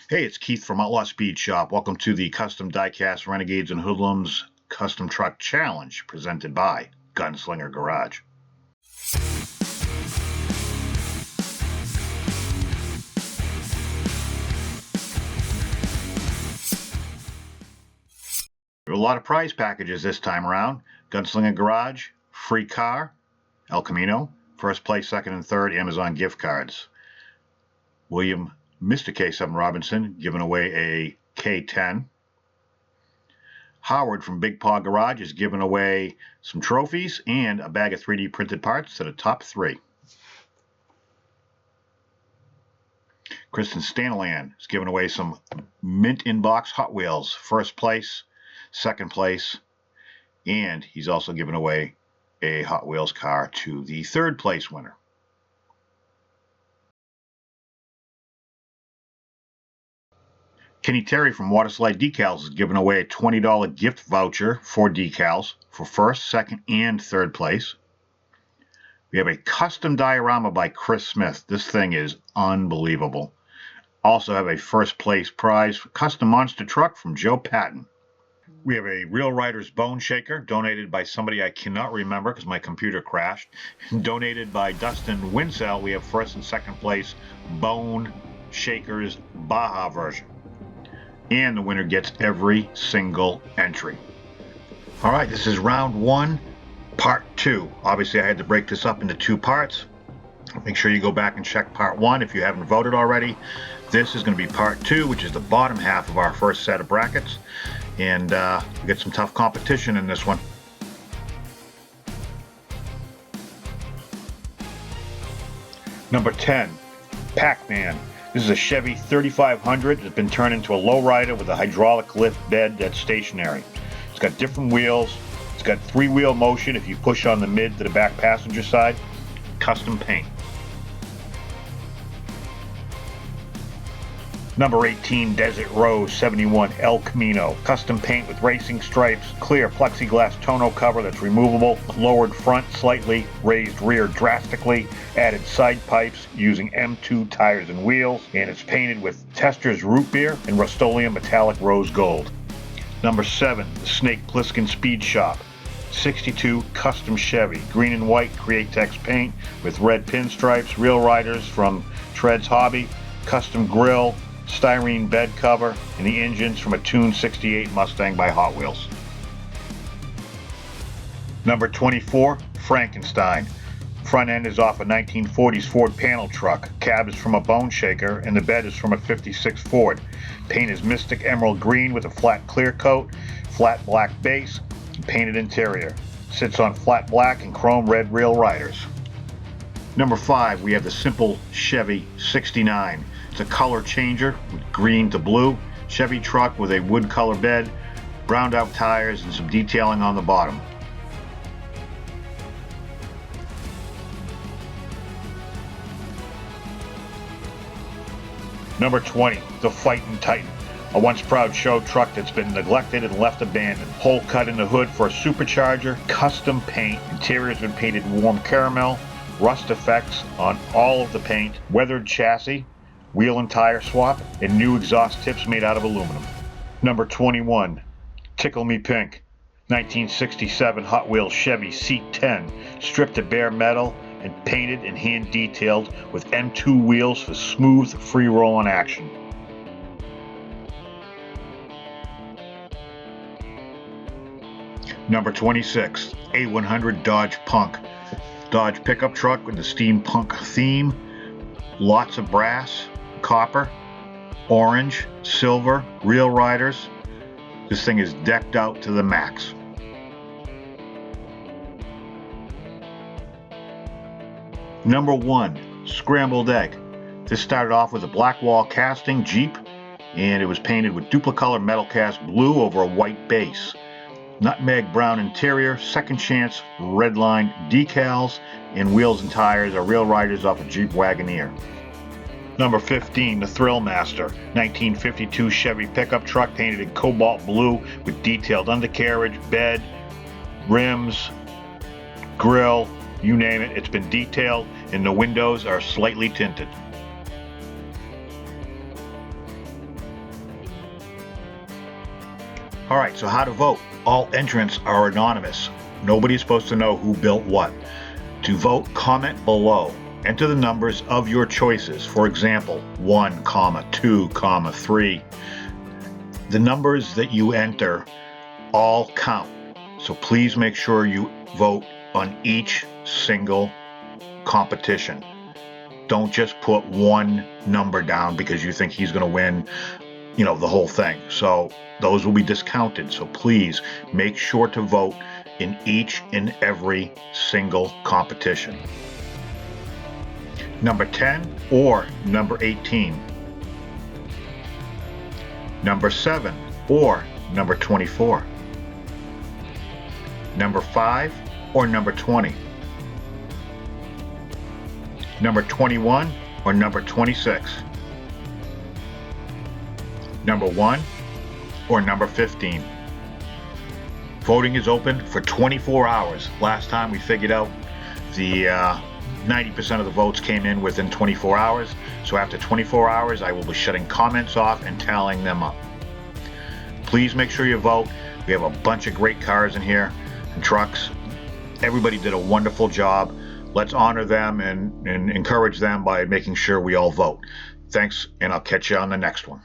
Hey, it's Keith from Outlaw Speed Shop. Welcome to the Custom Diecast Renegades and Hoodlums Custom Truck Challenge presented by Gunslinger Garage. There are a lot of prize packages this time around. Gunslinger Garage, free car, El Camino, first place, second, and third, Amazon gift cards. William Mr. K7 Robinson giving away a K10. Howard from Big Paw Garage is giving away some trophies and a bag of 3D printed parts to the top three. Christensen is giving away some mint inbox Hot Wheels, first place, second place, and he's also giving away a Hot Wheels car to the third place winner. Kenny Terry from Waterslide Decals is giving away a $20 gift voucher for decals for first, second, and third place. We have a custom diorama by Chris Smith. This thing is unbelievable. Also have a first place prize for custom monster truck from Joe Patton. We have a Real Riders Bone Shaker donated by somebody I cannot remember because my computer crashed. Donated by Dustin Winsell. We have first and second place Bone Shakers Baja version. And the winner gets every single entry. All right, this is round one, part two. Obviously, I had to break this up into two parts. Make sure you go back and check part one if you haven't voted already. This is going to be part two, which is the bottom half of our first set of brackets. And we get some tough competition in this one. Number 10, Pac-Man. This is a Chevy 3500. It's been turned into a lowrider with a hydraulic lift bed that's stationary. It's got different wheels. It's got three-wheel motion if you push on the mid to the back passenger side. Custom paint. Number 18, Desert Rose 71 El Camino. Custom paint with racing stripes, clear plexiglass tonneau cover that's removable, lowered front slightly, raised rear drastically, added side pipes using M2 tires and wheels, and it's painted with Tester's root beer and Rust-Oleum metallic rose gold. Number 7, the Snake Plissken Speed Shop. 62 Custom Chevy, green and white Createx paint with red pinstripes, Real Riders from Treads Hobby, custom grille, styrene bed cover, and the engines from a tuned 68 Mustang by Hot Wheels. Number 24, Frankenstein. Front end is off a 1940s Ford panel truck. Cab is from a Bone Shaker, and the bed is from a 56 Ford. Paint is Mystic Emerald Green with a flat clear coat, flat black base, and painted interior. Sits on flat black and chrome red Real Riders. Number 5, we have the Simple Chevy 69. It's a color changer with green to blue. Chevy truck with a wood color bed, browned out tires, and some detailing on the bottom. Number 20, the Fightin' Titan. A once proud show truck that's been neglected and left abandoned. Hole cut in the hood for a supercharger, custom paint. Interior has been painted warm caramel, rust effects on all of the paint, weathered chassis, wheel and tire swap, and new exhaust tips made out of aluminum. Number 21, Tickle Me Pink. 1967 Hot Wheels Chevy C10, stripped to bare metal and painted and hand detailed with M2 wheels for smooth free rolling action. Number 26, A100 Dodge Punk. Dodge pickup truck with the steampunk theme, lots of brass, copper, orange, silver, Real Riders. This thing is decked out to the max. Number 1, Scrambled Egg. This started off with a black wall casting Jeep, and it was painted with duplicolor metal cast blue over a white base. Nutmeg brown interior, second chance red line decals, and wheels and tires are Real Riders off a Jeep Wagoneer. Number 15, the Thrill Master, 1952 Chevy pickup truck painted in cobalt blue with detailed undercarriage, bed, rims, grill, you name it, it's been detailed, and the windows are slightly tinted. All right, so how to vote. All entrants are anonymous. Nobody's supposed to know who built what. To vote, comment below. Enter the numbers of your choices. For example, 1, 2, 3. The numbers that you enter all count. So please make sure you vote on each single competition. Don't just put one number down because you think he's going to win, the whole thing. So those will be discounted. So please make sure to vote in each and every single competition. Number 10 or number 18. Number 7 or number 24. Number 5 or number 20. Number 21 or number 26. Number 1 or number 15. Voting is open for 24 hours. Last time we figured out the 90% of the votes came in within 24 hours. So after 24 hours, I will be shutting comments off and tallying them up. Please make sure you vote. We have a bunch of great cars in here and trucks. Everybody did a wonderful job. Let's honor them and encourage them by making sure we all vote. Thanks, and I'll catch you on the next one.